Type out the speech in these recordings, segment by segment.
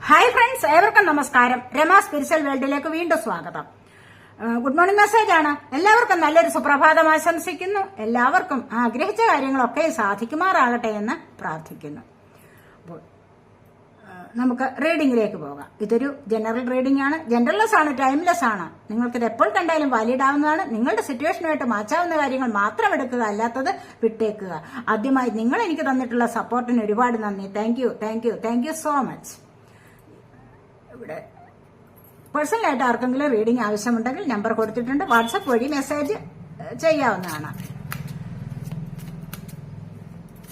Hi friends, ഏവർക്കും നമസ്കാരം. Rama spiritual വേൾഡിലേക്ക് വീണ്ടും സ്വാഗതം. ഗുഡ് മോർണിംഗ് മെസ്സേജ് ആണ്. എല്ലാവർക്കും നല്ലൊരു സുപ്രഭാതം ആശംസിക്കുന്നു. എല്ലാവർക്കും ആഗ്രഹിച്ച കാര്യങ്ങളൊക്കെ സാധിക്കുമാറാകട്ടെ എന്ന് പ്രാർത്ഥിക്കുന്നു. അപ്പോൾ നമുക്ക് റീഡിംഗിലേക്ക് പോകാം. ഇതൊരു ജനറൽ റീഡിംഗ് ആണ്. ജനറൽലെസ് ആണ്, ടൈംലെസ് ആണ്. നിങ്ങൾക്കിത് എപ്പോൾ കണ്ടാലും വാലിഡ് ആവുന്നതാണ്. നിങ്ങളുടെ സിറ്റുവേഷനുമായിട്ട് മാച്ചാവുന്ന കാര്യങ്ങൾ മാത്രം എടുക്കുക, അല്ലാത്തത് വിട്ടേക്കുക. ആദ്യമായി നിങ്ങൾ എനിക്ക് തന്നിട്ടുള്ള സപ്പോർട്ടിന് ഒരുപാട് നന്ദി. Thank you so much. ഇവിടെ പേഴ്സണലായിട്ട് ആർക്കെങ്കിലും റീഡിംഗ് ആവശ്യമുണ്ടെങ്കിൽ നമ്പർ കൊടുത്തിട്ടുണ്ട്. വാട്സപ്പ് വഴി മെസ്സേജ് ചെയ്യാവുന്നതാണ്.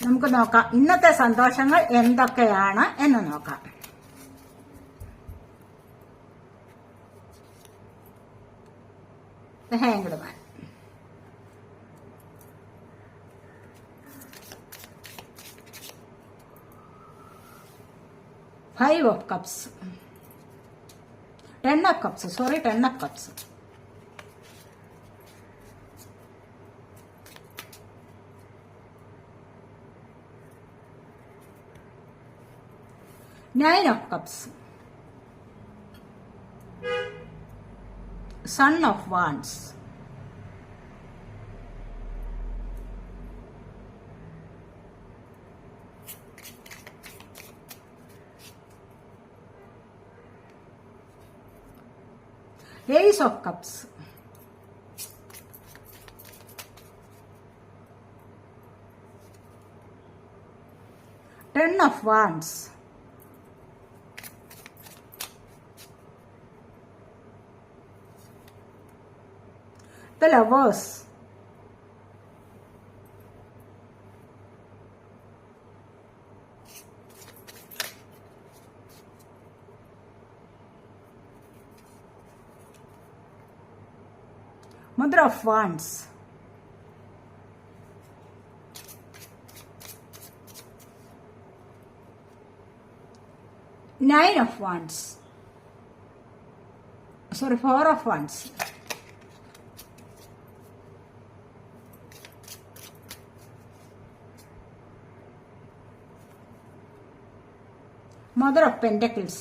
നമുക്ക് നോക്കാം ഇന്നത്തെ സന്തോഷങ്ങൾ എന്തൊക്കെയാണ് എന്ന് നോക്കാം. Hanged man, five of cups, 10 of cups, 10 of cups. Nine of cups. Son of wands. Ace of cups. Ten of wands. The lovers. Mother of wands. Nine of wands. Sorry, 4 of wands. Mother of pentacles.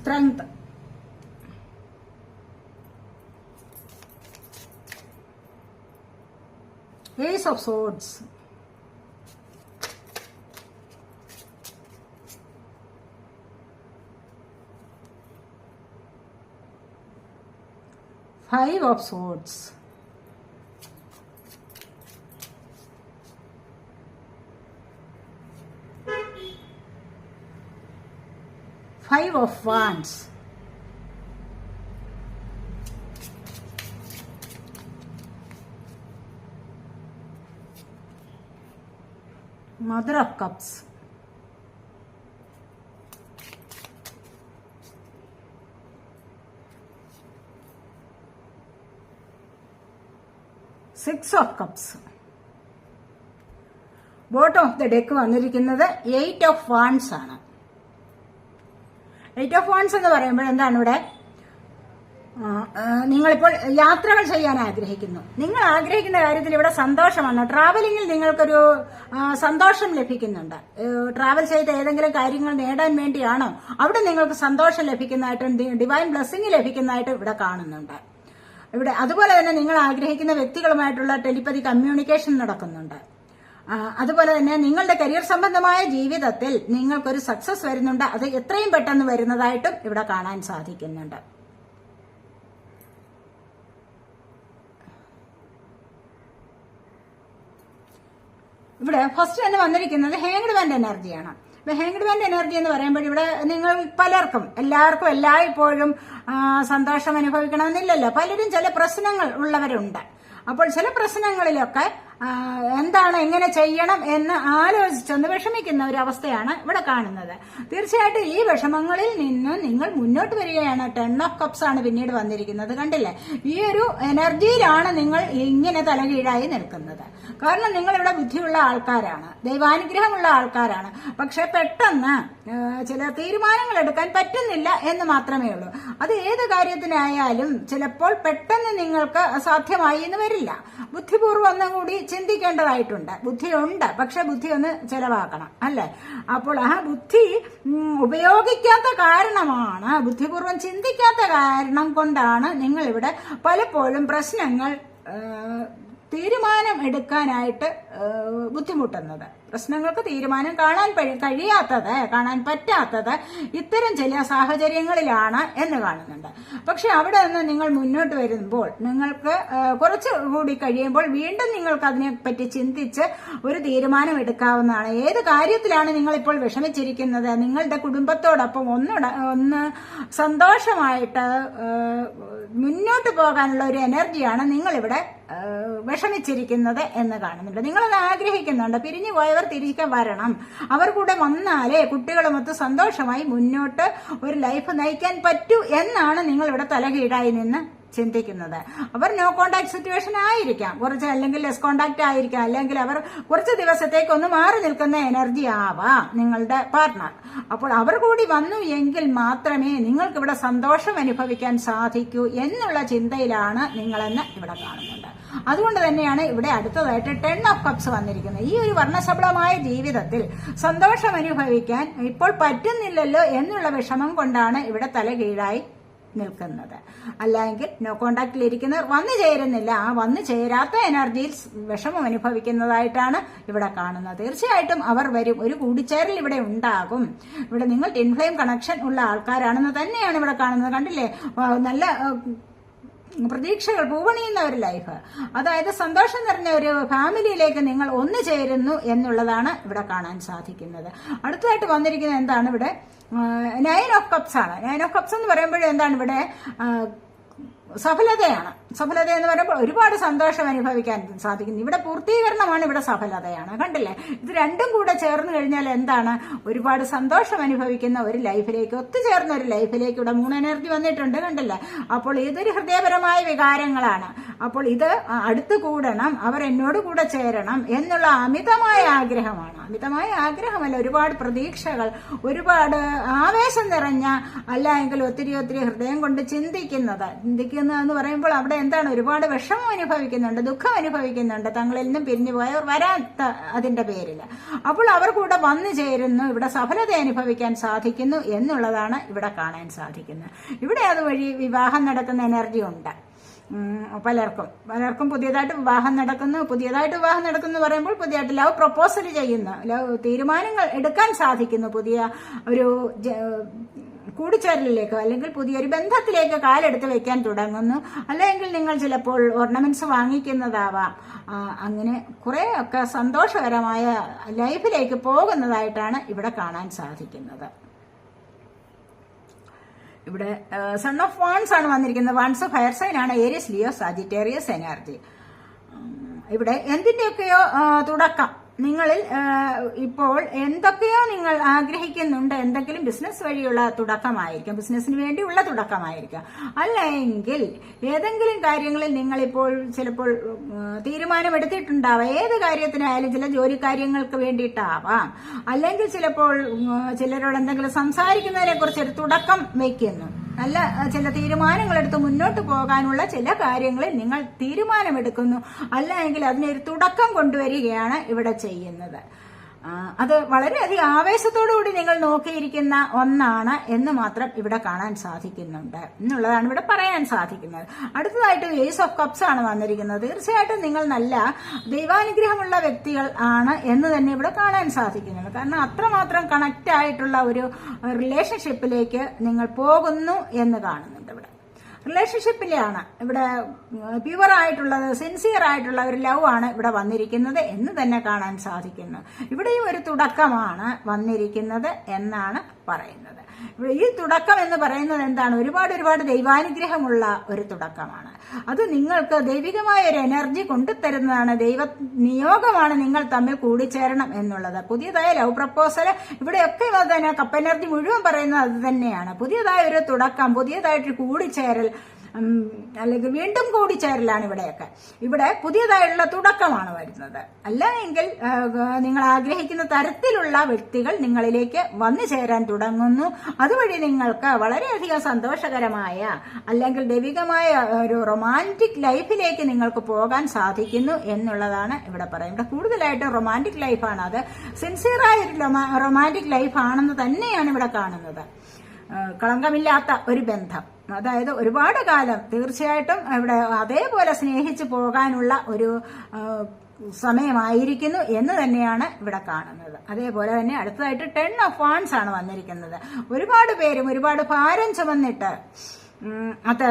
Strength. Ace of swords. Five of swords. Five of wands. Mother of cups. Six of cups. Bottom of the deck വന്നിരിക്കുന്നത് 8 of wands ആണ്. 8 of wands എന്ന് പറയുമ്പോൾ എന്താണ് ഇവിടെ? നിങ്ങളിപ്പോൾ യാത്രകൾ ചെയ്യാൻ ആഗ്രഹിക്കുന്നു. നിങ്ങൾ ആഗ്രഹിക്കുന്ന കാര്യത്തിൽ ഇവിടെ സന്തോഷമാണ്. ട്രാവലിംഗിൽ നിങ്ങൾക്കൊരു സന്തോഷം ലഭിക്കുന്നുണ്ട്. ട്രാവൽ ചെയ്ത് ഏതെങ്കിലും കാര്യങ്ങൾ നേടാൻ വേണ്ടിയാണോ അവിടെ നിങ്ങൾക്ക് സന്തോഷം ലഭിക്കുന്നതായിട്ടും ഡിവൈൻ ബ്ലെസ്സിംഗ് ലഭിക്കുന്നതായിട്ടും ഇവിടെ കാണുന്നുണ്ട്. ഇവിടെ അതുപോലെ തന്നെ നിങ്ങൾ ആഗ്രഹിക്കുന്ന വ്യക്തികളുമായിട്ടുള്ള ടെലിപ്പതി കമ്മ്യൂണിക്കേഷൻ നടക്കുന്നുണ്ട്. അതുപോലെ തന്നെ നിങ്ങളുടെ കരിയർ സംബന്ധമായ ജീവിതത്തിൽ നിങ്ങൾക്കൊരു സക്സസ് വരുന്നുണ്ട്. അത് എത്രയും പെട്ടെന്ന് വരുന്നതായിട്ടും ഇവിടെ കാണാൻ സാധിക്കുന്നുണ്ട്. ഇവിടെ ഫസ്റ്റ് തന്നെ വന്നിരിക്കുന്നത് ഹാങ്ഡ് മാൻ്റെ എനർജിയാണ്. ഇപ്പൊ ഹാങ്ഡ് മാൻ്റെ എനർജി എന്ന് പറയുമ്പോൾ ഇവിടെ നിങ്ങൾ എല്ലാവർക്കും എല്ലായ്പ്പോഴും സന്തോഷം അനുഭവിക്കണമെന്നില്ലല്ലോ. പലരും ചില പ്രശ്നങ്ങൾ ഉള്ളവരുണ്ട്. അപ്പോൾ ചില പ്രശ്നങ്ങളിലൊക്കെ എന്താണ് എങ്ങനെ ചെയ്യണം എന്ന് ആലോചിച്ചൊന്ന് വിഷമിക്കുന്ന ഒരു അവസ്ഥയാണ് ഇവിടെ കാണുന്നത്. തീർച്ചയായിട്ടും ഈ വിഷമങ്ങളിൽ നിന്ന് നിങ്ങൾ മുന്നോട്ട് വരികയാണ്. 10 ഓഫ് കപ്സ് ആണ് പിന്നീട് വന്നിരിക്കുന്നത്. കണ്ടില്ലേ, ഈ ഒരു എനർജിയിലാണ് നിങ്ങൾ ഇങ്ങനെ തലകീഴായി നിൽക്കുന്നത്. കാരണം നിങ്ങൾ ഇവിടെ ബുദ്ധിയുള്ള ആൾക്കാരാണ്, ദൈവാനുഗ്രഹമുള്ള ആൾക്കാരാണ്. പക്ഷെ പെട്ടെന്ന് ചില തീരുമാനങ്ങൾ എടുക്കാൻ പറ്റുന്നില്ല എന്ന് മാത്രമേ ഉള്ളൂ. അത് ഏത് കാര്യത്തിനായാലും ചിലപ്പോൾ പെട്ടെന്ന് നിങ്ങൾക്ക് അസാധ്യമായി എന്ന് വരില്ല. ബുദ്ധിപൂർവ്വം ഒന്നും കൂടി ചിന്തിക്കേണ്ടതായിട്ടുണ്ട്. ബുദ്ധിയുണ്ട്, പക്ഷെ ബുദ്ധി ഒന്ന് ചെലവാക്കണം, അല്ലേ? അപ്പോൾ ആ ബുദ്ധി ഉപയോഗിക്കാത്ത കാരണമാണ്, ബുദ്ധിപൂർവ്വം ചിന്തിക്കാത്ത കാരണം കൊണ്ടാണ് നിങ്ങൾ ഇവിടെ പലപ്പോഴും പ്രശ്നങ്ങൾ തീരുമാനം എടുക്കാനായിട്ട് ബുദ്ധിമുട്ടുന്നത്. പ്രശ്നങ്ങൾക്ക് തീരുമാനം കാണാൻ പറ്റാത്തത് ഇത്തരം ചില സാഹചര്യങ്ങളിലാണ് എന്ന് കാണുന്നുണ്ട്. പക്ഷെ അവിടെ നിന്ന് നിങ്ങൾ മുന്നോട്ട് വരുമ്പോൾ, നിങ്ങൾക്ക് കുറച്ചുകൂടി കഴിയുമ്പോൾ വീണ്ടും നിങ്ങൾക്ക് അതിനെപ്പറ്റി ചിന്തിച്ച് ഒരു തീരുമാനം എടുക്കാവുന്നതാണ്. ഏത് കാര്യത്തിലാണ് നിങ്ങളിപ്പോൾ വിഷമിച്ചിരിക്കുന്നത്? നിങ്ങളുടെ കുടുംബത്തോടൊപ്പം ഒന്ന് സന്തോഷമായിട്ട് മുന്നോട്ട് പോകാനുള്ള ഒരു എനർജിയാണ് നിങ്ങളിവിടെ വിഷമിച്ചിരിക്കുന്നത് എന്ന് കാണുന്നുണ്ട്. നിങ്ങളത് ആഗ്രഹിക്കുന്നുണ്ട്. പിരിഞ്ഞു പോയവർ തിരികെ വരണം. അവർ കൂടെ വന്നാലേ കുട്ടികളുമൊത്ത് സന്തോഷമായി മുന്നോട്ട് ഒരു ലൈഫ് നയിക്കാൻ പറ്റൂ എന്നാണ് നിങ്ങൾ ഇവിടെ തലകീഴായി നിന്ന് ചിന്തിക്കുന്നത്. അവർ നോ കോണ്ടാക്ട് സിറ്റുവേഷൻ ആയിരിക്കാം, കുറച്ച് അല്ലെങ്കിൽ ലെസ് കോണ്ടാക്ട് ആയിരിക്കാം, അല്ലെങ്കിൽ അവർ കുറച്ച് ദിവസത്തേക്ക് ഒന്ന് മാറി നിൽക്കുന്ന എനർജി ആവാം നിങ്ങളുടെ പാർട്ട്ണർ. അപ്പോൾ അവർ കൂടി വന്നു എങ്കിൽ മാത്രമേ നിങ്ങൾക്ക് ഇവിടെ സന്തോഷം അനുഭവിക്കാൻ സാധിക്കൂ എന്നുള്ള ചിന്തയിലാണ് നിങ്ങളെന്ന് ഇവിടെ കാണുന്നുണ്ട്. അതുകൊണ്ട് തന്നെയാണ് ഇവിടെ അടുത്തതായിട്ട് 10 ഓഫ് കപ്സ് വന്നിരിക്കുന്നത്. ഈ ഒരു വർണ്ണശബളമായ ജീവിതത്തിൽ സന്തോഷം അനുഭവിക്കാൻ ഇപ്പോൾ പറ്റുന്നില്ലല്ലോ എന്നുള്ള വിഷമം കൊണ്ടാണ് ഇവിടെ തലകീഴായി നിൽക്കുന്നത്. അല്ലെങ്കിൽ നോ കോണ്ടാക്റ്റിലിരിക്കുന്നവർ വന്നു ചേരുന്നില്ല. ആ വന്നു ചേരാത്ത എനർജിയിൽ വിഷമം അനുഭവിക്കുന്നതായിട്ടാണ് ഇവിടെ കാണുന്നത്. തീർച്ചയായിട്ടും അവർ വരും, ഒരു കൂടിച്ചേരൽ ഇവിടെ ഉണ്ടാകും. ഇവിടെ നിങ്ങൾ ടിൻ ഫ്ലെയിം കണക്ഷൻ ഉള്ള ആൾക്കാരാണെന്ന് തന്നെയാണ് ഇവിടെ കാണുന്നത്. കണ്ടില്ലേ, നല്ല പ്രതീക്ഷകൾ പൂവണിയുന്ന ഒരു ലൈഫ്, അതായത് സന്തോഷം നിറഞ്ഞ ഒരു ഫാമിലിയിലേക്ക് നിങ്ങൾ ഒന്നു ചേരുന്നു എന്നുള്ളതാണ് ഇവിടെ കാണാൻ സാധിക്കുന്നത്. അടുത്തതായിട്ട് വന്നിരിക്കുന്നത് എന്താണ്? ഇവിടെ 9 ഓഫ് കപ്സ് ആണ്. 9 ഓഫ് കപ്സ് എന്ന് പറയുമ്പോൾ എന്താണ് ഇവിടെ സഫലതയാണ്. സഫലത എന്ന് പറയുമ്പോൾ ഒരുപാട് സന്തോഷം അനുഭവിക്കാൻ സാധിക്കുന്നു. ഇവിടെ പൂർത്തീകരണമാണ്, ഇവിടെ സഫലതയാണ്. കണ്ടില്ലേ, ഇത് രണ്ടും കൂടെ ചേർന്ന് കഴിഞ്ഞാൽ എന്താണ്? ഒരുപാട് സന്തോഷം അനുഭവിക്കുന്ന ഒരു ലൈഫിലേക്ക്, ഒത്തുചേർന്ന ഒരു ലൈഫിലേക്ക് ഇവിടെ 3 എനർജി വന്നിട്ടുണ്ട്. കണ്ടില്ലേ, അപ്പോൾ ഇതൊരു ഹൃദയപരമായ വികാരങ്ങളാണ്. അപ്പോൾ ഇത് അടുത്ത് കൂടണം, അവർ എന്നോട് കൂടെ ചേരണം എന്നുള്ള അമിതമായ ആഗ്രഹമാണ്. അമിതമായ ആഗ്രഹമല്ല, ഒരുപാട് പ്രതീക്ഷകൾ, ഒരുപാട് ആവേശം നിറഞ്ഞ, അല്ലെങ്കിൽ ഒത്തിരി ഹൃദയം കൊണ്ട് ചിന്തിക്കുന്നതെന്ന് പറയുമ്പോൾ അവിടെ എന്താണ്? ഒരുപാട് വിഷമം അനുഭവിക്കുന്നുണ്ട്, ദുഃഖം അനുഭവിക്കുന്നുണ്ട്, തങ്ങളിൽ നിന്നും പിരിഞ്ഞു പോയവർ വരാത്ത അതിന്റെ പേരിൽ. അപ്പോൾ അവർ കൂടെ വന്നു ചേരുന്നു, ഇവിടെ സഫലത അനുഭവിക്കാൻ സാധിക്കുന്നു എന്നുള്ളതാണ് ഇവിടെ കാണാൻ സാധിക്കുന്നത്. ഇവിടെ അതുവഴി വിവാഹം നടക്കുന്ന എനർജി ഉണ്ട്. പലർക്കും പുതിയതായിട്ട് വിവാഹം നടക്കുന്നു പറയുമ്പോൾ പുതിയതായിട്ട് ലവ് പ്രപ്പോസൽ ചെയ്യുന്നു, ലവ് തീരുമാനങ്ങൾ എടുക്കാൻ സാധിക്കുന്നു, പുതിയ ഒരു കൂടിച്ചേരലിലേക്കോ അല്ലെങ്കിൽ പുതിയൊരു ബന്ധത്തിലേക്ക് കാലെടുത്ത് വെക്കാൻ തുടങ്ങുന്നു. അല്ലെങ്കിൽ നിങ്ങൾ ചിലപ്പോൾ ഓർണമെന്റ്സ് വാങ്ങിക്കുന്നതാവാം. അങ്ങനെ കുറേയൊക്കെ സന്തോഷകരമായ ലൈഫിലേക്ക് പോകുന്നതായിട്ടാണ് ഇവിടെ കാണാൻ സാധിക്കുന്നത്. ഇവിടെ സൺ ഓഫ് വാൺസ് ആണ് വന്നിരിക്കുന്നത്. വാൺസ് ഫയർ സൈൻ ആണ്, ഏരിയസ്, ലിയോ, സാജിറ്റേറിയസ് എനർജി. ഇവിടെ എന്തിന്റെയൊക്കെയോ തുടക്കം നിങ്ങളിൽ ഇപ്പോൾ എന്തൊക്കെയോ നിങ്ങൾ ആഗ്രഹിക്കുന്നുണ്ട്. എന്തെങ്കിലും ബിസിനസ് വഴിയുള്ള തുടക്കമായിരിക്കാം, ബിസിനസ്സിന് വേണ്ടിയുള്ള തുടക്കമായിരിക്കാം, അല്ലെങ്കിൽ ഏതെങ്കിലും കാര്യങ്ങളിൽ നിങ്ങളിപ്പോൾ ചിലപ്പോൾ തീരുമാനമെടുത്തിട്ടുണ്ടാവാം. ഏത് കാര്യത്തിനായാലും, ചില ജോലി കാര്യങ്ങൾക്ക് വേണ്ടിയിട്ടാവാം, അല്ലെങ്കിൽ ചിലപ്പോൾ ചിലരോട് എന്തെങ്കിലും സംസാരിക്കുന്നതിനെ കുറിച്ചൊരു തുടക്കം വയ്ക്കുന്നു. നല്ല ചില തീരുമാനങ്ങളെടുത്ത് മുന്നോട്ട് പോകാനുള്ള ചില കാര്യങ്ങളിൽ നിങ്ങൾ തീരുമാനമെടുക്കുന്നു, അല്ലെങ്കിൽ അതിനൊരു തുടക്കം കൊണ്ടുവരികയാണ് ഇവിടെ ചെയ്യുന്നത്. അത് വളരെയധികം ആവേശത്തോടുകൂടി നിങ്ങൾ നോക്കിയിരിക്കുന്ന ഒന്നാണ് എന്ന് മാത്രം ഇവിടെ കാണാൻ സാധിക്കുന്നുണ്ട് എന്നുള്ളതാണ് ഇവിടെ പറയാൻ സാധിക്കുന്നത്. അടുത്തതായിട്ട് ഏസ് ഓഫ് കപ്സ് ആണ് വന്നിരിക്കുന്നത്. തീർച്ചയായിട്ടും നിങ്ങൾ നല്ല ദൈവാനുഗ്രഹമുള്ള വ്യക്തികൾ ആണ് എന്ന് തന്നെ ഇവിടെ കാണാൻ സാധിക്കുന്നുണ്ട്. കാരണം അത്രമാത്രം കണക്റ്റ് ആയിട്ടുള്ള ഒരു റിലേഷൻഷിപ്പിലേക്ക് നിങ്ങൾ പോകുന്നു എന്ന് കാണുന്നുണ്ട്. ഇവിടെ റിലേഷൻഷിപ്പിലാണ് ഇവിടെ പ്യുവർ ആയിട്ടുള്ളത്, സിൻസിയർ ആയിട്ടുള്ള ഒരു ലവ് ആണ് ഇവിടെ വന്നിരിക്കുന്നത് എന്ന് തന്നെ കാണാൻ സാധിക്കുന്നു. ഇവിടെയും ഒരു തുടക്കമാണ് വന്നിരിക്കുന്നത് എന്നാണ് പറയുന്നത്. ഈ തുടക്കം എന്ന് പറയുന്നത് എന്താണ്? ഒരുപാട് ദൈവാനുഗ്രഹമുള്ള ഒരു തുടക്കമാണ്. അത് നിങ്ങൾക്ക് ദൈവികമായ ഒരു എനർജി കൊണ്ടുതരുന്നതാണ്. ദൈവ നിയോഗമാണ് നിങ്ങൾ തമ്മിൽ കൂടിച്ചേരണം എന്നുള്ളത്. പുതിയതായ ലവ് പ്രപ്പോസൽ ഇവിടെയൊക്കെ തന്നെ കപ്പ് എനർജി മുഴുവൻ പറയുന്നത് അത് തന്നെയാണ്. പുതിയതായ ഒരു തുടക്കം, പുതിയതായിട്ടൊരു കൂടിച്ചേരൽ, അല്ലെങ്കിൽ വീണ്ടും കൂടിച്ചേരലാണ് ഇവിടെയൊക്കെ. ഇവിടെ പുതിയതായിട്ടുള്ള തുടക്കമാണ് വരുന്നത്. അല്ല എങ്കിൽ നിങ്ങൾ ആഗ്രഹിക്കുന്ന തരത്തിലുള്ള വ്യക്തികൾ നിങ്ങളിലേക്ക് വന്നു ചേരാൻ തുടങ്ങുന്നു. അതുവഴി നിങ്ങൾക്ക് വളരെയധികം സന്തോഷകരമായ അല്ലെങ്കിൽ ദൈവികമായ ഒരു റൊമാൻറ്റിക് ലൈഫിലേക്ക് നിങ്ങൾക്ക് പോകാൻ സാധിക്കുന്നു എന്നുള്ളതാണ് ഇവിടെ പറയുന്നത്. കൂടുതലായിട്ടും റൊമാൻറ്റിക് ലൈഫാണ്. അത് സിൻസിയറായ ഒരു റൊമാൻറ്റിക് ലൈഫാണെന്ന് തന്നെയാണ് ഇവിടെ കാണുന്നത്. കളങ്കമില്ലാത്ത ഒരു ബന്ധം, അതായത് ഒരുപാട് കാലം തീർച്ചയായിട്ടും ഇവിടെ അതേപോലെ സ്നേഹിച്ചു പോകാനുള്ള ഒരു സമയമായിരിക്കുന്നു എന്ന് തന്നെയാണ് ഇവിടെ കാണുന്നത്. അതേപോലെ തന്നെ അടുത്തതായിട്ട് 10 of Wands ആണ് വന്നിരിക്കുന്നത്. ഒരുപാട് പേരും ഒരുപാട് ഭാരം ചുമന്നിട്ട് അത്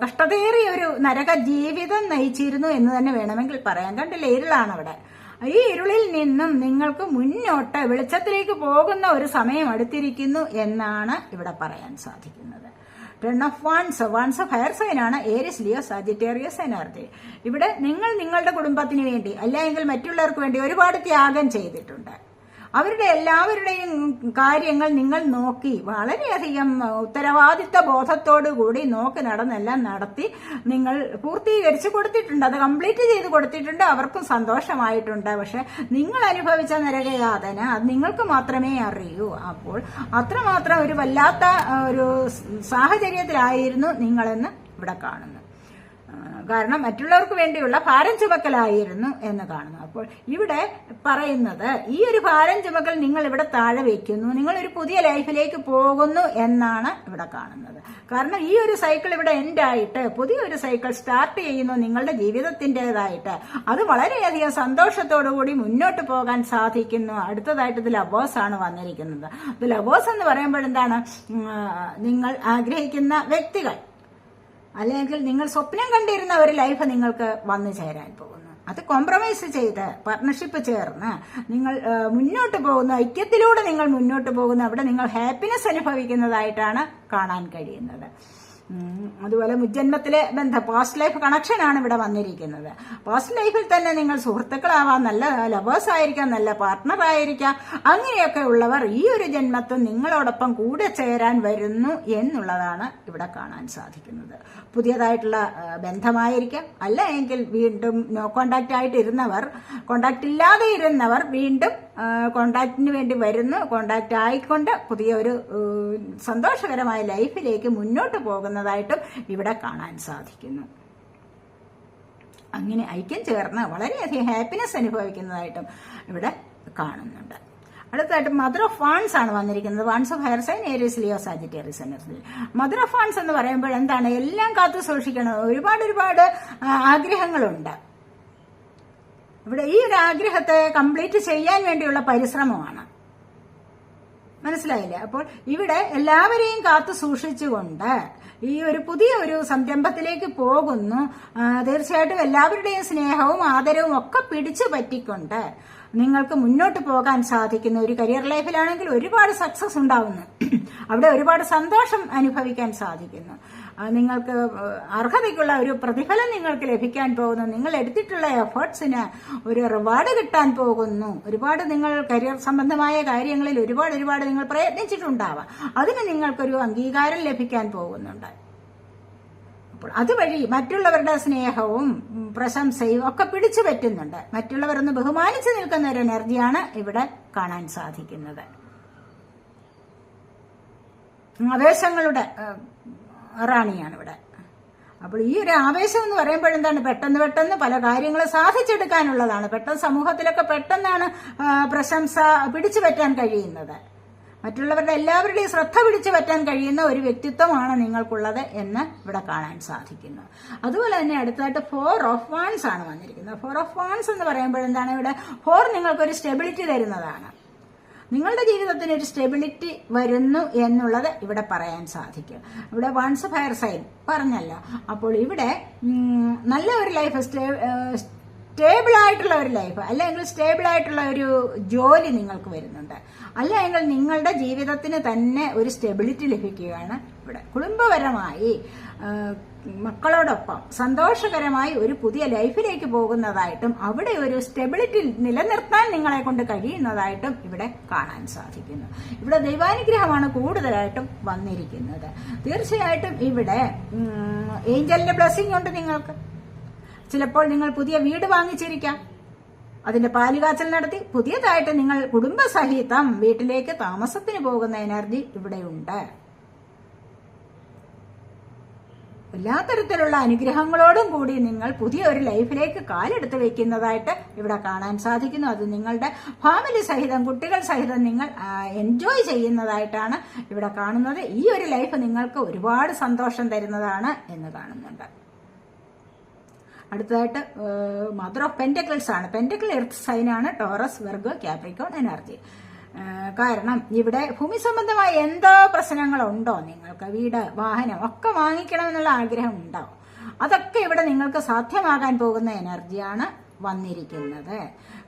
കഷ്ടതേറിയ ഒരു നരക ജീവിതം നയിച്ചിരുന്നു എന്ന് തന്നെ വേണമെങ്കിൽ പറയാം. കണ്ടില്ലേ, ഇരുളാണ് അവിടെ. ഈ ഇരുളിൽ നിന്നും നിങ്ങൾക്ക് മുന്നോട്ട് വെളിച്ചത്തിലേക്ക് പോകുന്ന ഒരു സമയം അടുത്തിരിക്കുന്നു എന്നാണ് ഇവിടെ പറയാൻ സാധിക്കുന്നത്. 10 of Wands ഫയർ സൈൻ ആണ്. Aries, Leo, Sagittarius energy. ഇവിടെ നിങ്ങൾ നിങ്ങളുടെ കുടുംബത്തിന് വേണ്ടി അല്ലെങ്കിൽ മറ്റുള്ളവർക്ക് വേണ്ടി ഒരുപാട് ത്യാഗം ചെയ്തിട്ടുണ്ട്. അവരുടെ എല്ലാവരുടെയും കാര്യങ്ങൾ നിങ്ങൾ നോക്കി വളരെയധികം ഉത്തരവാദിത്ത ബോധത്തോടു കൂടി നോക്കി നടന്നെല്ലാം നടത്തി നിങ്ങൾ പൂർത്തീകരിച്ച് കൊടുത്തിട്ടുണ്ട്. അത് കംപ്ലീറ്റ് ചെയ്ത് കൊടുത്തിട്ടുണ്ട്. അവർക്കും സന്തോഷമായിട്ടുണ്ട്. പക്ഷെ നിങ്ങൾ അനുഭവിച്ച നരകയാതന അത് നിങ്ങൾക്ക് മാത്രമേ അറിയൂ. അപ്പോൾ അത്രമാത്രം ഒരു വല്ലാത്ത ഒരു സാഹചര്യത്തിലായിരുന്നു നിങ്ങളെന്ന് ഇവിടെ കാണുന്നു. കാരണം മറ്റുള്ളവർക്ക് വേണ്ടിയുള്ള ഭാരം ചുമക്കലായിരുന്നു എന്ന് കാണുന്നു. അപ്പോൾ ഇവിടെ പറയുന്നത് ഈ ഒരു ഭാരം ചുമക്കൽ നിങ്ങൾ ഇവിടെ താഴെ വയ്ക്കുന്നു, നിങ്ങൾ ഒരു പുതിയ ലൈഫിലേക്ക് പോകുന്നു എന്നാണ് ഇവിടെ കാണുന്നത്. കാരണം ഈ ഒരു സൈക്കിൾ ഇവിടെ എൻഡായിട്ട് പുതിയൊരു സൈക്കിൾ സ്റ്റാർട്ട് ചെയ്യുന്നു നിങ്ങളുടെ ജീവിതത്തിൻ്റെതായിട്ട്. അത് വളരെയധികം സന്തോഷത്തോടുകൂടി മുന്നോട്ട് പോകാൻ സാധിക്കുന്നു. അടുത്തതായിട്ട് ഇത് ലവേഴ്സ് ആണ് വന്നിരിക്കുന്നത്. ഇത് ലവേഴ്സ് എന്ന് പറയുമ്പോൾ എന്താണ്? നിങ്ങൾ ആഗ്രഹിക്കുന്ന വ്യക്തികൾ അല്ലെങ്കിൽ നിങ്ങൾ സ്വപ്നം കണ്ടിരുന്ന ഒരു ലൈഫ് നിങ്ങൾക്ക് വന്നു ചേരാൻ പോകുന്നു. അത് കോംപ്രമൈസ് ചെയ്ത് പാർട്ണർഷിപ്പ് ചേർന്ന് നിങ്ങൾ മുന്നോട്ട് പോകുന്ന ഐക്യത്തിലൂടെ നിങ്ങൾ മുന്നോട്ട് പോകുന്ന അവിടെ നിങ്ങൾ ഹാപ്പിനെസ് അനുഭവിക്കുന്നതായിട്ടാണ് കാണാൻ കഴിയുന്നത്. അതുപോലെ മുജ്ജന്മത്തിലെ ബന്ധം, പാസ്റ്റ് ലൈഫ് കണക്ഷനാണ് ഇവിടെ വന്നിരിക്കുന്നത്. പാസ്റ്റ് ലൈഫിൽ തന്നെ നിങ്ങൾ സുഹൃത്തുക്കളാവാം, നല്ല ലവേഴ്സ് ആയിരിക്കാം, നല്ല പാർട്ട്ണർ ആയിരിക്കാം. അങ്ങനെയൊക്കെ ഉള്ളവർ ഈ ഒരു ജന്മത്തിൽ നിങ്ങളോടൊപ്പം കൂടെ ചേരാൻ വരുന്നു എന്നുള്ളതാണ് ഇവിടെ കാണാൻ സാധിക്കുന്നത്. പുതിയതായിട്ടുള്ള ബന്ധമായിരിക്കാം, അല്ല എങ്കിൽ വീണ്ടും നോ കോണ്ടാക്ട് ആയിട്ട് ഇരുന്നവർ, കോണ്ടാക്ട് ഇല്ലാതെ ഇരുന്നവർ വീണ്ടും കോണ്ടാക്ടിന് വേണ്ടി വരുന്നു. കോണ്ടാക്ട് ആയിക്കൊണ്ട് പുതിയ ഒരു സന്തോഷകരമായ ലൈഫിലേക്ക് മുന്നോട്ട് പോകുന്നതായിട്ടും ഇവിടെ കാണാൻ സാധിക്കുന്നു. അങ്ങനെ ഐക്യം ചേർന്ന് വളരെയധികം ഹാപ്പിനെസ് അനുഭവിക്കുന്നതായിട്ടും ഇവിടെ കാണുന്നുണ്ട്. അടുത്തായിട്ട് മദർ ഓഫ് വാൺസ് ആണ് വന്നിരിക്കുന്നത്. Wands of fire sign, Aries, Leo, Sagittarius energy. Mother of wands എന്ന് പറയുമ്പോൾ എന്താണ്? എല്ലാം കാത്തു സൂക്ഷിക്കണം. ഒരുപാട് ആഗ്രഹങ്ങളുണ്ട്. ഇവിടെ ഈ ഒരു ആഗ്രഹത്തെ കംപ്ലീറ്റ് ചെയ്യാൻ വേണ്ടിയുള്ള പരിശ്രമമാണ്. മനസ്സിലായില്ലേ? അപ്പോൾ ഇവിടെ എല്ലാവരെയും കാത്തു സൂക്ഷിച്ചുകൊണ്ട് ഈ ഒരു പുതിയ ഒരു സംരംഭത്തിലേക്ക് പോകുന്നു. തീർച്ചയായിട്ടും എല്ലാവരുടെയും സ്നേഹവും ആദരവും ഒക്കെ പിടിച്ചു പറ്റിക്കൊണ്ട് നിങ്ങൾക്ക് മുന്നോട്ട് പോകാൻ സാധിക്കുന്നു. ഒരു കരിയർ ലൈഫിലാണെങ്കിൽ ഒരുപാട് സക്സസ് ഉണ്ടാവുന്നു. അവിടെ ഒരുപാട് സന്തോഷം അനുഭവിക്കാൻ സാധിക്കുന്നു. നിങ്ങൾക്ക് അർഹതയ്ക്കുള്ള ഒരു പ്രതിഫലം നിങ്ങൾക്ക് ലഭിക്കാൻ പോകുന്നു. നിങ്ങൾ എടുത്തിട്ടുള്ള എഫേർട്സിന് ഒരു റിവാർഡ് കിട്ടാൻ പോകുന്നു. ഒരുപാട് നിങ്ങൾ കരിയർ സംബന്ധമായ കാര്യങ്ങളിൽ ഒരുപാട് നിങ്ങൾ പ്രയത്നിച്ചിട്ടുണ്ടാവാം. അതിന് നിങ്ങൾക്കൊരു അംഗീകാരം ലഭിക്കാൻ പോകുന്നുണ്ട്. അപ്പോൾ അതുവഴി മറ്റുള്ളവരുടെ സ്നേഹവും പ്രശംസയും ഒക്കെ പിടിച്ചു പറ്റുന്നുണ്ട്. മറ്റുള്ളവരൊന്ന് ബഹുമാനിച്ചു നിൽക്കുന്ന ഒരു എനർജിയാണ് ഇവിടെ കാണാൻ സാധിക്കുന്നത്. ആവേശങ്ങളുടെ റാണിയാണ് ഇവിടെ. അപ്പോൾ ഈ ഒരു ആവേശം എന്ന് പറയുമ്പോഴെന്താണ്? പെട്ടെന്ന് പല കാര്യങ്ങളും സാധിച്ചെടുക്കാനുള്ളതാണ്. പെട്ടെന്ന് സമൂഹത്തിലൊക്കെ പെട്ടെന്നാണ് പ്രശംസ പിടിച്ചു പറ്റാൻ കഴിയുന്നത്. മറ്റുള്ളവരുടെ എല്ലാവരുടെയും ശ്രദ്ധ പിടിച്ചു പറ്റാൻ കഴിയുന്ന ഒരു വ്യക്തിത്വമാണ് നിങ്ങൾക്കുള്ളത് എന്ന് ഇവിടെ കാണാൻ സാധിക്കുന്നു. അതുപോലെ തന്നെ അടുത്തായിട്ട് 4 of Wands ആണ് വന്നിരിക്കുന്നത്. 4 of Wands എന്ന് പറയുമ്പോഴെന്താണ്? ഇവിടെ 4 നിങ്ങൾക്കൊരു സ്റ്റെബിലിറ്റി തരുന്നതാണ്. നിങ്ങളുടെ ജീവിതത്തിന് ഒരു സ്റ്റെബിലിറ്റി വരുന്നു എന്നുള്ളത് ഇവിടെ പറയാൻ സാധിക്കും. ഇവിടെ വൺസ് ഫയർ സൈൻ പറഞ്ഞല്ലോ. അപ്പോൾ ഇവിടെ നല്ല ഒരു ലൈഫ് സ്റ്റേബിൾ ആയിട്ടുള്ള ഒരു ലൈഫ്, അല്ലെങ്കിൽ സ്റ്റേബിൾ ആയിട്ടുള്ള ഒരു ജോലി നിങ്ങൾക്ക് വരുന്നുണ്ട്. അല്ലെങ്കിൽ നിങ്ങളുടെ ജീവിതത്തിന് തന്നെ ഒരു സ്റ്റെബിലിറ്റി ലഭിക്കുകയാണ്. ഇവിടെ കുടുംബപരമായി മക്കളോടൊപ്പം സന്തോഷകരമായി ഒരു പുതിയ ലൈഫിലേക്ക് പോകുന്നതായിട്ടും അവിടെ ഒരു സ്റ്റെബിലിറ്റി നിലനിർത്താൻ നിങ്ങളെ കൊണ്ട് കഴിയുന്നതായിട്ടും ഇവിടെ കാണാൻ സാധിക്കുന്നു. ഇവിടെ ദൈവാനുഗ്രഹമാണ് കൂടുതലായിട്ടും വന്നിരിക്കുന്നത്. തീർച്ചയായിട്ടും ഇവിടെ ഏഞ്ചലിന്റെ ബ്ലെസ്സിംഗ് ഉണ്ട് നിങ്ങൾക്ക്. ചിലപ്പോൾ നിങ്ങൾ പുതിയ വീട് വാങ്ങിച്ചിരിക്കാം, അതിന്റെ പാലുകാച്ചൽ നടത്തി പുതിയതായിട്ട് നിങ്ങൾ കുടുംബസഹിതം വീട്ടിലേക്ക് താമസത്തിന് പോകുന്ന എനർജി ഇവിടെയുണ്ട്. എല്ലാ തരത്തിലുള്ള അനുഗ്രഹങ്ങളോടും കൂടി നിങ്ങൾ പുതിയ ഒരു ലൈഫിലേക്ക് കാലെടുത്ത് വെക്കുന്നതായിട്ട് ഇവിടെ കാണാൻ സാധിക്കുന്നു. അത് നിങ്ങളുടെ ഫാമിലി സഹിതം കുട്ടികൾ സഹിതം നിങ്ങൾ എൻജോയ് ചെയ്യുന്നതായിട്ടാണ് ഇവിടെ കാണുന്നത്. ഈ ഒരു ലൈഫ് നിങ്ങൾക്ക് ഒരുപാട് സന്തോഷം തരുന്നതാണ് എന്ന് കാണുന്നുണ്ട്. അടുത്തതായിട്ട് മദർ ഓഫ് പെന്റക്കിൾസ് ആണ്. പെന്റക്കിൾ എർത്ത് സൈനാണ് ടോറസ്, വെർഗോ, ക്യാപ്രിക്കോൺ എനർജി. കാരണം ഇവിടെ ഭൂമി സംബന്ധമായ എന്തോ പ്രശ്നങ്ങളുണ്ടോ, നിങ്ങൾക്ക് വീട് വാഹനം ഒക്കെ വാങ്ങിക്കണമെന്നുള്ള ആഗ്രഹം ഉണ്ടാവും. അതൊക്കെ ഇവിടെ നിങ്ങൾക്ക് സാധ്യമാകാൻ പോകുന്ന എനർജിയാണ് വന്നിരിക്കുന്നത്.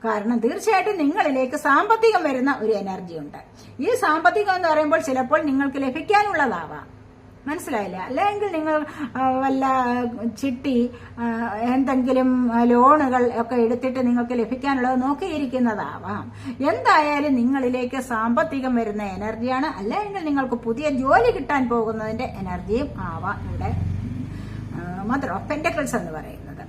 കാരണം തീർച്ചയായിട്ടും നിങ്ങളിലേക്ക് സാമ്പത്തികം വരുന്ന ഒരു എനർജി ഉണ്ട്. ഈ സാമ്പത്തികം എന്ന് പറയുമ്പോൾ ചിലപ്പോൾ നിങ്ങൾക്ക് ലഭിക്കാനുള്ളതാവാം, മനസ്സിലായില്ല. അല്ലെങ്കിൽ നിങ്ങൾ വല്ല ചിട്ടി എന്തെങ്കിലും ലോണുകൾ ഒക്കെ എടുത്തിട്ട് നിങ്ങൾക്ക് ലഭിക്കാനുള്ളത് നോക്കിയിരിക്കുന്നതാവാം. എന്തായാലും നിങ്ങളിലേക്ക് സാമ്പത്തികം വരുന്ന എനർജിയാണ്. അല്ലെങ്കിൽ നിങ്ങൾക്ക് പുതിയ ജോലി കിട്ടാൻ പോകുന്നതിന്റെ എനർജിയും ആവാം ഇവിടെ മദർ ഓഫ് പെന്റക്കിൾസ് എന്ന് പറയുന്നത്.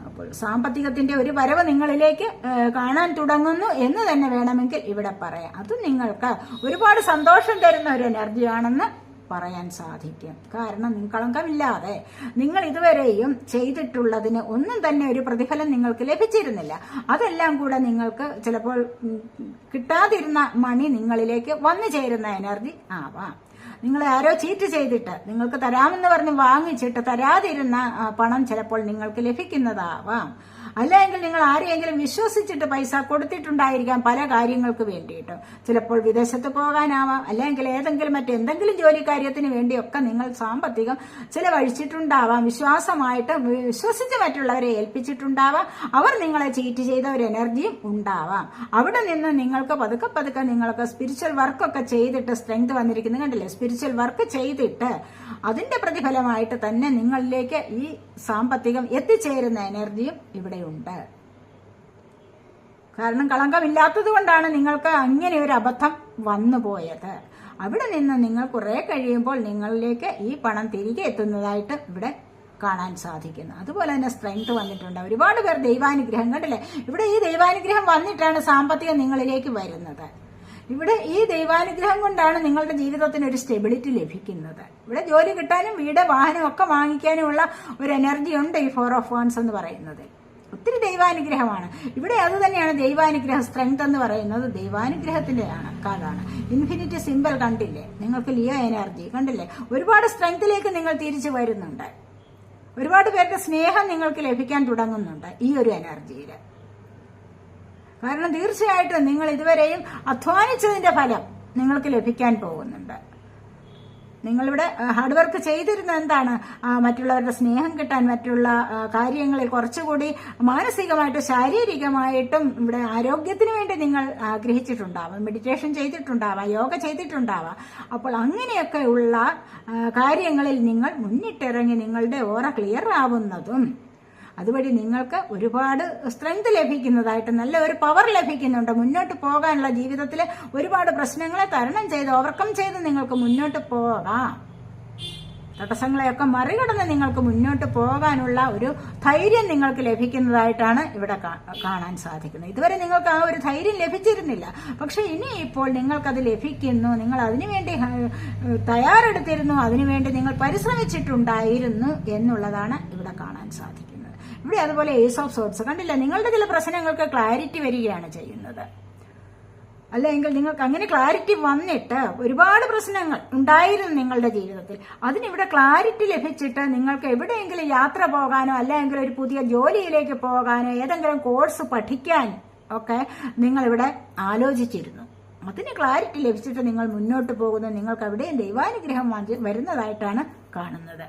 അപ്പോൾ സാമ്പത്തികത്തിന്റെ ഒരു വരവ് നിങ്ങളിലേക്ക് കാണാൻ തുടങ്ങുന്നു എന്ന് തന്നെ വേണമെങ്കിൽ ഇവിടെ പറയാം. അത് നിങ്ങൾക്ക് ഒരുപാട് സന്തോഷം തരുന്ന ഒരു എനർജിയാണെന്ന് പറയാൻ സാധിക്കും. കാരണം കളങ്കമില്ലാതെ നിങ്ങൾ ഇതുവരെയും ചെയ്തിട്ടുള്ളതിന് ഒന്നും തന്നെ ഒരു പ്രതിഫലം നിങ്ങൾക്ക് ലഭിച്ചിരുന്നില്ല. അതെല്ലാം കൂടെ നിങ്ങൾക്ക് ചിലപ്പോൾ കിട്ടാതിരുന്ന മണി നിങ്ങളിലേക്ക് വന്നു ചേരുന്ന എനർജി ആവാം. നിങ്ങൾ ആരോ ചീറ്റ് ചെയ്തിട്ട് നിങ്ങൾക്ക് തരാമെന്ന് പറഞ്ഞ് വാങ്ങിച്ചിട്ട് തരാതിരുന്ന പണം ചിലപ്പോൾ നിങ്ങൾക്ക് ലഭിക്കുന്നതാവാം. അല്ലെങ്കിൽ നിങ്ങൾ ആരെയെങ്കിലും വിശ്വസിച്ചിട്ട് പൈസ കൊടുത്തിട്ടുണ്ടായിരിക്കാം പല കാര്യങ്ങൾക്ക് വേണ്ടിയിട്ട്. ചിലപ്പോൾ വിദേശത്ത് പോകാനാവാം, അല്ലെങ്കിൽ ഏതെങ്കിലും മറ്റെന്തെങ്കിലും ജോലി കാര്യത്തിന് വേണ്ടിയൊക്കെ നിങ്ങൾ സാമ്പത്തികം ചിലവഴിച്ചിട്ടുണ്ടാവാം. വിശ്വാസമായിട്ട് വിശ്വസിച്ച് മറ്റുള്ളവരെ ഏൽപ്പിച്ചിട്ടുണ്ടാവാം. അവർ നിങ്ങളെ ചീറ്റ് ചെയ്ത ഒരു എനർജിയും ഉണ്ടാവാം. അവിടെ നിന്ന് നിങ്ങൾക്ക് പതുക്കെ പതുക്കെ നിങ്ങൾക്ക് സ്പിരിച്വൽ വർക്കൊക്കെ ചെയ്തിട്ട് സ്ട്രെങ്ത് വന്നിരിക്കുന്നത് കണ്ടില്ലേ. സ്പിരിച്വൽ വർക്ക് ചെയ്തിട്ട് അതിന്റെ പ്രതിഫലമായിട്ട് തന്നെ നിങ്ങളിലേക്ക് ഈ സാമ്പത്തികം എത്തിച്ചേരുന്ന എനർജിയും ഇവിടെയുണ്ട്. കാരണം കളങ്കമില്ലാത്തത് കൊണ്ടാണ് നിങ്ങൾക്ക് അങ്ങനെ ഒരു അബദ്ധം വന്നു പോയത്. അവിടെ നിന്ന് നിങ്ങൾ കുറെ കഴിയുമ്പോൾ നിങ്ങളിലേക്ക് ഈ പണം തിരികെ എത്തുന്നതായിട്ട് ഇവിടെ കാണാൻ സാധിക്കുന്നു. അതുപോലെ തന്നെ സ്ട്രെങ്ത് വന്നിട്ടുണ്ട്. ഒരുപാട് പേർ ദൈവാനുഗ്രഹം കണ്ടില്ലേ. ഇവിടെ ഈ ദൈവാനുഗ്രഹം വന്നിട്ടാണ് സാമ്പത്തികം നിങ്ങളിലേക്ക് വരുന്നത്. ഇവിടെ ഈ ദൈവാനുഗ്രഹം കൊണ്ടാണ് നിങ്ങളുടെ ജീവിതത്തിന് ഒരു സ്റ്റെബിലിറ്റി ലഭിക്കുന്നത്. ഇവിടെ ജോലി കിട്ടാനും വീട് വാഹനം ഒക്കെ വാങ്ങിക്കാനുമുള്ള ഒരു എനർജി ഉണ്ട് ഈ 4 ഓഫ് വാൻസ് എന്ന് പറയുന്നത്. ഒത്തിരി ദൈവാനുഗ്രഹമാണ് ഇവിടെ. അത് തന്നെയാണ് ദൈവാനുഗ്രഹം. സ്ട്രെങ്ത് എന്ന് പറയുന്നത് ദൈവാനുഗ്രഹത്തിന്റെ കാർഡാണ്. ഇൻഫിനിറ്റി സിമ്പിൾ കണ്ടില്ലേ. നിങ്ങൾക്ക് ലിയോ എനർജി കണ്ടില്ലേ. ഒരുപാട് സ്ട്രെങ്ത്തിലേക്ക് നിങ്ങൾ തിരിച്ചു വരുന്നുണ്ട്. ഒരുപാട് പേരുടെ സ്നേഹം നിങ്ങൾക്ക് ലഭിക്കാൻ തുടങ്ങുന്നുണ്ട് ഈ ഒരു എനർജിയിൽ. കാരണം തീർച്ചയായിട്ടും നിങ്ങൾ ഇതുവരെയും അധ്വാനിച്ചതിന്റെ ഫലം നിങ്ങൾക്ക് ലഭിക്കാൻ പോകുന്നുണ്ട്. നിങ്ങളിവിടെ ഹാർഡ് വർക്ക് ചെയ്തിരുന്ന എന്താണ്, മറ്റുള്ളവരുടെ സ്നേഹം കിട്ടാൻ, മറ്റുള്ള കാര്യങ്ങളിൽ കുറച്ചുകൂടി മാനസികമായിട്ടും ശാരീരികമായിട്ടും ഇവിടെ ആരോഗ്യത്തിന് വേണ്ടി നിങ്ങൾ ആഗ്രഹിച്ചിട്ടുണ്ടാവാം. മെഡിറ്റേഷൻ ചെയ്തിട്ടുണ്ടാവാം, യോഗ ചെയ്തിട്ടുണ്ടാവാം. അപ്പോൾ അങ്ങനെയൊക്കെ ഉള്ള കാര്യങ്ങളിൽ നിങ്ങൾ മുന്നിട്ടിറങ്ങി നിങ്ങളുടെ ഓറ ക്ലിയർ ആവുന്നതും അതുവഴി നിങ്ങൾക്ക് ഒരുപാട് സ്ട്രെങ്ത് ലഭിക്കുന്നതായിട്ട് നല്ല ഒരു പവർ ലഭിക്കുന്നുണ്ട്. മുന്നോട്ട് പോകാനുള്ള ജീവിതത്തിൽ ഒരുപാട് പ്രശ്നങ്ങളെ തരണം ചെയ്ത് ഓവർകം ചെയ്ത് നിങ്ങൾക്ക് മുന്നോട്ട് പോകാം. തടസ്സങ്ങളെയൊക്കെ മറികടന്ന് നിങ്ങൾക്ക് മുന്നോട്ട് പോകാനുള്ള ഒരു ധൈര്യം നിങ്ങൾക്ക് ലഭിക്കുന്നതായിട്ടാണ് ഇവിടെ കാണാൻ സാധിക്കുന്നത്. ഇതുവരെ നിങ്ങൾക്ക് ആ ഒരു ധൈര്യം ലഭിച്ചിരുന്നില്ല. പക്ഷെ ഇനി ഇപ്പോൾ നിങ്ങൾക്കത് ലഭിക്കുന്നു. നിങ്ങൾ അതിനുവേണ്ടി തയ്യാറെടുത്തിരുന്നു, അതിനുവേണ്ടി നിങ്ങൾ പരിശ്രമിച്ചിട്ടുണ്ടായിരുന്നു എന്നുള്ളതാണ് ഇവിടെ കാണാൻ സാധിക്കുന്നത്. ഇവിടെ അതുപോലെ ഏസ് ഓഫ് സോർട്സ് കണ്ടില്ല. നിങ്ങളുടെ ചില പ്രശ്നങ്ങൾക്ക് ക്ലാരിറ്റി വരികയാണ് ചെയ്യുന്നത്. അല്ലെങ്കിൽ നിങ്ങൾക്ക് അങ്ങനെ ക്ലാരിറ്റി വന്നിട്ട് ഒരുപാട് പ്രശ്നങ്ങൾ ഉണ്ടായിരുന്നു നിങ്ങളുടെ ജീവിതത്തിൽ. അതിനിവിടെ ക്ലാരിറ്റി ലഭിച്ചിട്ട് നിങ്ങൾക്ക് എവിടെയെങ്കിലും യാത്ര പോകാനോ അല്ലെങ്കിൽ ഒരു പുതിയ ജോലിയിലേക്ക് പോകാനോ ഏതെങ്കിലും കോഴ്സ് പഠിക്കാൻ ഒക്കെ നിങ്ങളിവിടെ ആലോചിച്ചിരുന്നു. അതിന് ക്ലാരിറ്റി ലഭിച്ചിട്ട് നിങ്ങൾ മുന്നോട്ട് പോകുന്നു. നിങ്ങൾക്ക് എവിടെയും ദൈവാനുഗ്രഹം വരുന്നതായിട്ടാണ് കാണുന്നത്.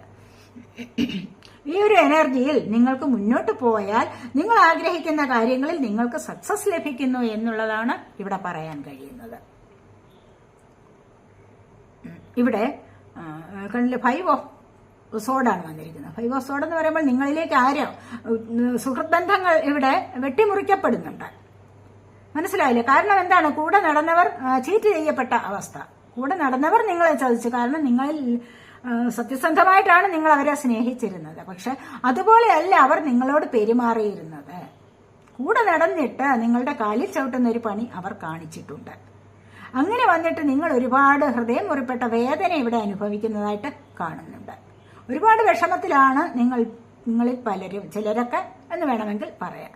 ഈ ഒരു എനർജിയിൽ നിങ്ങൾക്ക് മുന്നോട്ട് പോയാൽ നിങ്ങൾ ആഗ്രഹിക്കുന്ന കാര്യങ്ങളിൽ നിങ്ങൾക്ക് സക്സസ് ലഭിക്കുന്നു എന്നുള്ളതാണ് ഇവിടെ പറയാൻ കഴിയുന്നത്. ഇവിടെ കണ്ടില്ലേ, 5 ഓഫ് സോഡാണ് വന്നിരിക്കുന്നത്. 5 ഓഫ് സോഡ് എന്ന് പറയുമ്പോൾ നിങ്ങളിലേക്ക് ആരോ സുഹൃത്ത് ബന്ധങ്ങൾ ഇവിടെ വെട്ടിമുറിക്കപ്പെടുന്നുണ്ട്. മനസ്സിലായില്ലേ? കാരണം എന്താണ്? കൂടെ നടന്നവർ ചീറ്റ് ചെയ്യപ്പെട്ട അവസ്ഥ. കൂടെ നടന്നവർ നിങ്ങളെ ചതിച്ചു. കാരണം നിങ്ങളിൽ സത്യസന്ധമായിട്ടാണ് നിങ്ങൾ അവരെ സ്നേഹിച്ചിരുന്നത്. പക്ഷെ അതുപോലെയല്ല അവർ നിങ്ങളോട് പെരുമാറിയിരുന്നത്. കൂടെ നടന്നിട്ട് നിങ്ങളുടെ കാലിൽ ചവിട്ടുന്ന ഒരു പണി അവർ കാണിച്ചിട്ടുണ്ട്. അങ്ങനെ വന്നിട്ട് നിങ്ങൾ ഒരുപാട് ഹൃദയം മുറിപ്പെട്ട വേദന ഇവിടെ അനുഭവിക്കുന്നതായിട്ട് കാണുന്നുണ്ട്. ഒരുപാട് വിഷമത്തിലാണ് നിങ്ങളിൽ പലരും, ചിലരൊക്കെ എന്ന് വേണമെങ്കിൽ പറയാം.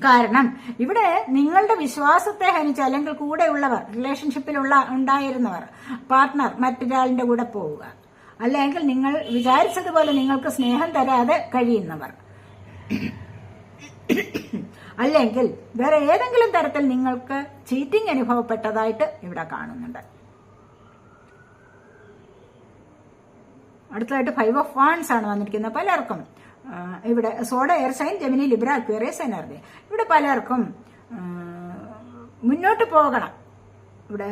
കാരണം ഇവിടെ നിങ്ങളുടെ വിശ്വാസത്തെ ഹനിച്ച്, അല്ലെങ്കിൽ കൂടെയുള്ളവർ, റിലേഷൻഷിപ്പിലുള്ള ഉണ്ടായിരുന്നവർ, പാർട്ട്ണർ മറ്റൊരാളിന്റെ കൂടെ പോവുക, അല്ലെങ്കിൽ നിങ്ങൾ വിചാരിച്ചതുപോലെ നിങ്ങൾക്ക് സ്നേഹം തരാതെ കഴിയുന്നവർ, അല്ലെങ്കിൽ വേറെ ഏതെങ്കിലും തരത്തിൽ നിങ്ങൾക്ക് ചീറ്റിംഗ് അനുഭവപ്പെട്ടതായിട്ട് ഇവിടെ കാണുന്നുണ്ട്. അടുത്തതായിട്ട് 5 ഓഫ് വാൻഡ്സ് ആണ് വന്നിരിക്കുന്നത്. പലർക്കും ഇവിടെ swords, air sign, Gemini, Libra, Aquarius energy. ഇവിടെ പലർക്കും മുന്നോട്ട് പോകണം. ഇവിടെ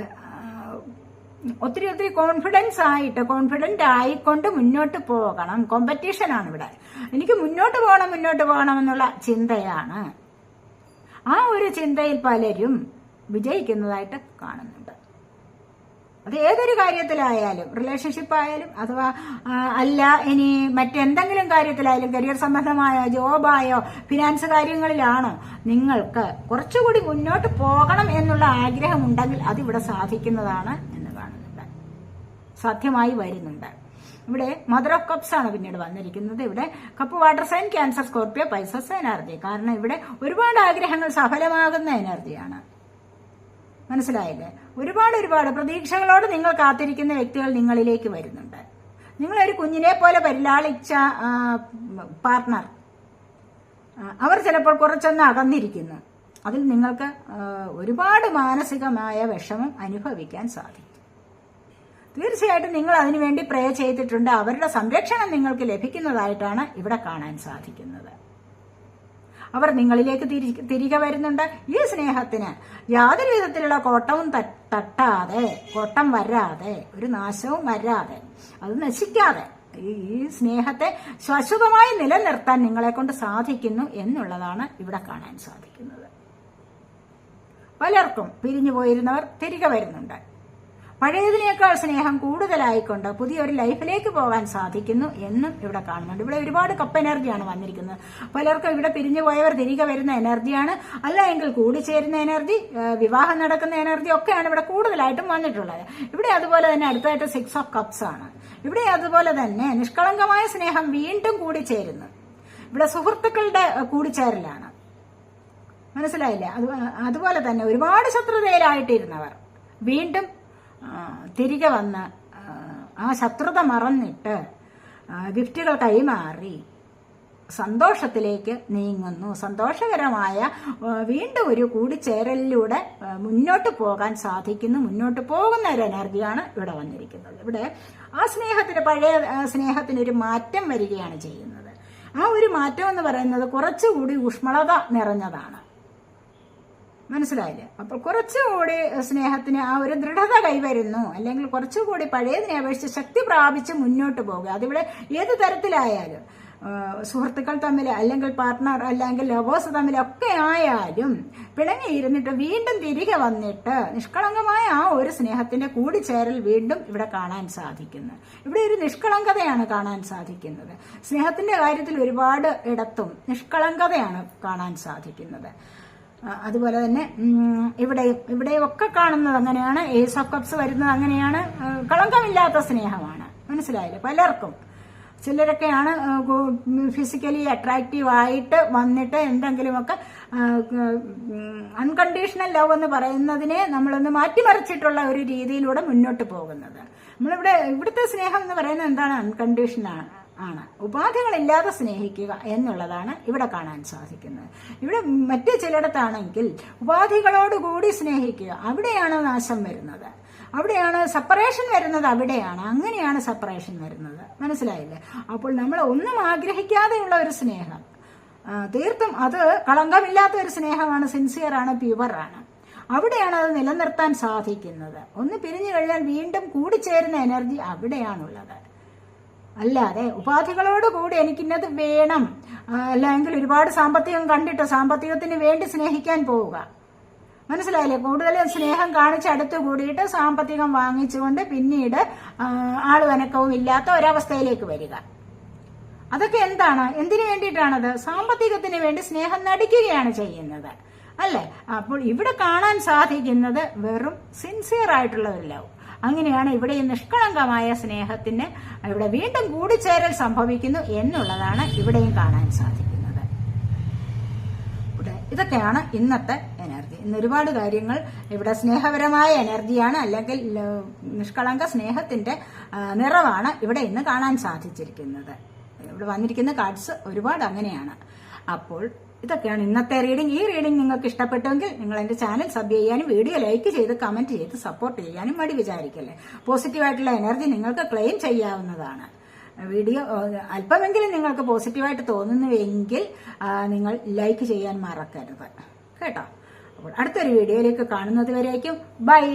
ഒത്തിരി കോൺഫിഡന്റ് ആയിക്കൊണ്ട് മുന്നോട്ട് പോകണം. കോമ്പറ്റീഷനാണ് ഇവിടെ. എനിക്ക് മുന്നോട്ട് പോകണം എന്നുള്ള ചിന്തയാണ്. ആ ഒരു ചിന്തയിൽ പലരും വിജയിക്കുന്നതായിട്ട് കാണുന്നുണ്ട്. അത് ഏതൊരു കാര്യത്തിലായാലും, റിലേഷൻഷിപ്പ് ആയാലും, അഥവാ അല്ല ഇനി മറ്റെന്തെങ്കിലും കാര്യത്തിലായാലും, കരിയർ സംബന്ധമായ ജോബായോ ഫിനാൻസ് കാര്യങ്ങളിലാണോ, നിങ്ങൾക്ക് കുറച്ചുകൂടി മുന്നോട്ട് പോകണം എന്നുള്ള ആഗ്രഹമുണ്ടെങ്കിൽ അതിവിടെ സാധിക്കുന്നതാണ് എന്ന് കാണുന്നുണ്ട്. സാധ്യമായി വരുന്നുണ്ട്. ഇവിടെ മദർ ഓഫ് കപ്സ് ആണ് പിന്നീട് വന്നിരിക്കുന്നത്. ഇവിടെ cup, water sign, Cancer, Scorpio, Pisces energy. കാരണം ഇവിടെ ഒരുപാട് ആഗ്രഹങ്ങൾ സഫലമാകുന്ന എനർജിയാണ്. മനസ്സിലായില്ലേ? ഒരുപാട് പ്രതീക്ഷകളോട് നിങ്ങൾ കാത്തിരിക്കുന്ന വ്യക്തികൾ നിങ്ങളിലേക്ക് വരുന്നുണ്ട്. നിങ്ങളൊരു കുഞ്ഞിനെ പോലെ പരിലാളിച്ച പാർട്ട്ണർ, അവർ ചിലപ്പോൾ കുറച്ചൊന്ന് അകന്നിരിക്കുന്നു. അതിൽ നിങ്ങൾക്ക് ഒരുപാട് മാനസികമായ വിഷമം അനുഭവിക്കാൻ സാധിക്കും. തീർച്ചയായിട്ടും നിങ്ങൾ അതിനുവേണ്ടി പ്രേ ചെയ്തിട്ടുണ്ട്. അവരുടെ സംരക്ഷണം നിങ്ങൾക്ക് ലഭിക്കുന്നതായിട്ടാണ് ഇവിടെ കാണാൻ സാധിക്കുന്നത്. അവർ നിങ്ങളിലേക്ക് തിരികെ വരുന്നുണ്ട്. ഈ സ്നേഹത്തിന് യാതൊരു വിധത്തിലുള്ള കോട്ടവും തട്ടാതെ, കോട്ടം വരാതെ, ഒരു നാശവും വരാതെ, അത് നശിക്കാതെ ഈ സ്നേഹത്തെ ശാശ്വതമായി നിലനിർത്താൻ നിങ്ങളെ കൊണ്ട് സാധിക്കുന്നു എന്നുള്ളതാണ് ഇവിടെ കാണാൻ സാധിക്കുന്നത്. പലർക്കും പിരിഞ്ഞു പോയിരുന്നവർ തിരികെ വരുന്നുണ്ട്. പഴയതിനേക്കാൾ സ്നേഹം കൂടുതലായിക്കൊണ്ട് പുതിയൊരു ലൈഫിലേക്ക് പോകാൻ സാധിക്കുന്നു എന്നും ഇവിടെ കാണുന്നുണ്ട്. ഇവിടെ ഒരുപാട് കപ്പ് എനർജിയാണ് വന്നിരിക്കുന്നത്. പലർക്കും ഇവിടെ പിരിഞ്ഞു പോയവർ തിരികെ വരുന്ന എനർജിയാണ്. അല്ല എങ്കിൽ കൂടിച്ചേരുന്ന എനർജി, വിവാഹം നടക്കുന്ന എനർജി ഒക്കെയാണ് ഇവിടെ കൂടുതലായിട്ടും വന്നിട്ടുള്ളത്. ഇവിടെ അതുപോലെ തന്നെ അടുത്തായിട്ട് 6 ഓഫ് കപ്സ് ആണ്. ഇവിടെ അതുപോലെ തന്നെ നിഷ്കളങ്കമായ സ്നേഹം വീണ്ടും കൂടിച്ചേരുന്നു. ഇവിടെ സുഹൃത്തുക്കളുടെ കൂടിച്ചേരലാണ്. മനസ്സിലായില്ലേ? അതുപോലെ തന്നെ ഒരുപാട് ശത്രുതയിലായിട്ടിരുന്നവർ വീണ്ടും തിരികെ വന്ന് ആ ശത്രുത മറന്നിട്ട് ഗിഫ്റ്റുകൾ കൈമാറി സന്തോഷത്തിലേക്ക് നീങ്ങുന്നു. സന്തോഷകരമായ വീണ്ടും ഒരു കൂടിച്ചേരലിലൂടെ മുന്നോട്ട് പോകാൻ സാധിക്കുന്നു. മുന്നോട്ട് പോകുന്ന ഒരു എനർജിയാണ് ഇവിടെ വന്നിരിക്കുന്നത്. ഇവിടെ ആ സ്നേഹത്തിന്, പഴയ സ്നേഹത്തിനൊരു മാറ്റം വരികയാണ് ചെയ്യുന്നത്. ആ ഒരു മാറ്റം എന്ന് പറയുന്നത് കുറച്ചുകൂടി ഊഷ്മളത നിറഞ്ഞതാണ്. മനസ്സിലായില്ലേ? അപ്പോൾ കുറച്ചുകൂടി സ്നേഹത്തിന് ആ ഒരു ദൃഢത കൈവരുന്നു. അല്ലെങ്കിൽ കുറച്ചുകൂടി പഴയതിനെ അപേക്ഷിച്ച് ശക്തി പ്രാപിച്ച് മുന്നോട്ട് പോകുക. അതിവിടെ ഏത് തരത്തിലായാലും, സുഹൃത്തുക്കൾ തമ്മിൽ, അല്ലെങ്കിൽ പാർട്ട്ണർ, അല്ലെങ്കിൽ ലവേഴ്സ് തമ്മിലൊക്കെ ആയാലും പിണങ്ങിയിരുന്നിട്ട് വീണ്ടും തിരികെ വന്നിട്ട് നിഷ്കളങ്കമായ ആ ഒരു സ്നേഹത്തിന്റെ കൂടിച്ചേരൽ വീണ്ടും ഇവിടെ കാണാൻ സാധിക്കുന്നു. ഇവിടെ ഒരു നിഷ്കളങ്കതയാണ് കാണാൻ സാധിക്കുന്നത്. സ്നേഹത്തിന്റെ കാര്യത്തിൽ ഒരുപാട് ഇടത്തും നിഷ്കളങ്കതയാണ് കാണാൻ സാധിക്കുന്നത്. അതുപോലെ തന്നെ ഇവിടെയൊക്കെ കാണുന്നത് അങ്ങനെയാണ്. ഏസ് ഓഫ് കപ്സ് വരുന്നത് അങ്ങനെയാണ്. കളങ്കമില്ലാത്ത സ്നേഹമാണ്. മനസ്സിലായില്ലേ? പലർക്കും, ചിലരൊക്കെയാണ് ഫിസിക്കലി അട്രാക്റ്റീവ് ആയിട്ട് വന്നിട്ട് എന്തെങ്കിലുമൊക്കെ അൺകണ്ടീഷണൽ ലവ് എന്ന് പറയുന്നതിനെ നമ്മളൊന്ന് മാറ്റിമറിച്ചിട്ടുള്ള ഒരു രീതിയിലൂടെ മുന്നോട്ട് പോകുന്നത്. ഇവിടുത്തെ സ്നേഹം എന്ന് പറയുന്നത് എന്താണ്? അൺകണ്ടീഷണൽ ആണ്. ഉപാധികളില്ലാതെ സ്നേഹിക്കുക എന്നുള്ളതാണ് ഇവിടെ കാണാൻ സാധിക്കുന്നത്. ഇവിടെ മറ്റു ചിലയിടത്താണെങ്കിൽ ഉപാധികളോടുകൂടി സ്നേഹിക്കുക, അവിടെയാണ് നാശം വരുന്നത്. അവിടെയാണ് സെപ്പറേഷൻ വരുന്നത്. അവിടെയാണ്, അങ്ങനെയാണ് സെപ്പറേഷൻ വരുന്നത്. മനസ്സിലായില്ലേ? അപ്പോൾ നമ്മൾ ഒന്നും ആഗ്രഹിക്കാതെയുള്ള ഒരു സ്നേഹം, തീർത്തും അത് കളങ്കമില്ലാത്ത ഒരു സ്നേഹമാണ്, സിൻസിയറാണ്, പ്യുവറാണ്. അവിടെയാണ് അത് നിലനിർത്താൻ സാധിക്കുന്നത്. ഒന്ന് പിരിഞ്ഞു കഴിഞ്ഞാൽ വീണ്ടും കൂടിച്ചേരുന്ന എനർജി അവിടെയാണുള്ളത്. അല്ലാതെ ഉപാധികളോട് കൂടി എനിക്കിന്നത് വേണം, അല്ലെങ്കിൽ ഒരുപാട് സാമ്പത്തികം കണ്ടിട്ട് സാമ്പത്തികത്തിന് വേണ്ടി സ്നേഹിക്കാൻ പോവുക. മനസ്സിലായില്ലേ? കൂടുതൽ സ്നേഹം കാണിച്ച് അടുത്ത് കൂടിയിട്ട് സാമ്പത്തികം വാങ്ങിച്ചുകൊണ്ട് പിന്നീട് ആളുവനക്കവും ഇല്ലാത്ത ഒരവസ്ഥയിലേക്ക് വരിക. അതൊക്കെ എന്താണ്? എന്തിനു വേണ്ടിയിട്ടാണത്? സാമ്പത്തികത്തിന് വേണ്ടി സ്നേഹം നടിക്കുകയാണ് ചെയ്യുന്നത്, അല്ലേ? അപ്പോൾ ഇവിടെ കാണാൻ സാധിക്കുന്നത് വെറും സിൻസിയർ ആയിട്ടുള്ള ഒരു ലവ്. അങ്ങനെയാണ് ഇവിടെ ഈ നിഷ്കളങ്കമായ സ്നേഹത്തിന് ഇവിടെ വീണ്ടും കൂടിച്ചേരൽ സംഭവിക്കുന്നു എന്നുള്ളതാണ് ഇവിടെയും കാണാൻ സാധിക്കുന്നത്. ഇതൊക്കെയാണ് ഇന്നത്തെ എനർജി. ഇന്ന് ഒരുപാട് കാര്യങ്ങൾ ഇവിടെ സ്നേഹപരമായ എനർജിയാണ്, അല്ലെങ്കിൽ നിഷ്കളങ്ക സ്നേഹത്തിന്റെ നിറവാണ് ഇവിടെ ഇന്ന് കാണാൻ സാധിച്ചിരിക്കുന്നത്. ഇവിടെ വന്നിരിക്കുന്ന കാർഡ്സ് ഒരുപാട് അങ്ങനെയാണ്. അപ്പോൾ ഇതൊക്കെയാണ് ഇന്നത്തെ റീഡിംഗ്. ഈ റീഡിംഗ് നിങ്ങൾക്ക് ഇഷ്ടപ്പെട്ടെങ്കിൽ നിങ്ങൾ എന്റെ ചാനൽ സബ് ചെയ്യാനും വീഡിയോ ലൈക്ക് ചെയ്ത് കമന്റ് ചെയ്ത് സപ്പോർട്ട് ചെയ്യാനും മടി വിചാരിക്കല്ലേ. പോസിറ്റീവായിട്ടുള്ള എനർജി നിങ്ങൾക്ക് ക്ലെയിം ചെയ്യാവുന്നതാണ്. വീഡിയോ അല്പമെങ്കിലും നിങ്ങൾക്ക് പോസിറ്റീവായിട്ട് തോന്നുന്നുവെങ്കിൽ നിങ്ങൾ ലൈക്ക് ചെയ്യാൻ മറക്കരുത് കേട്ടോ. അപ്പോൾ അടുത്തൊരു വീഡിയോയിലേക്ക് കാണുന്നത് വരേക്കും ബൈ.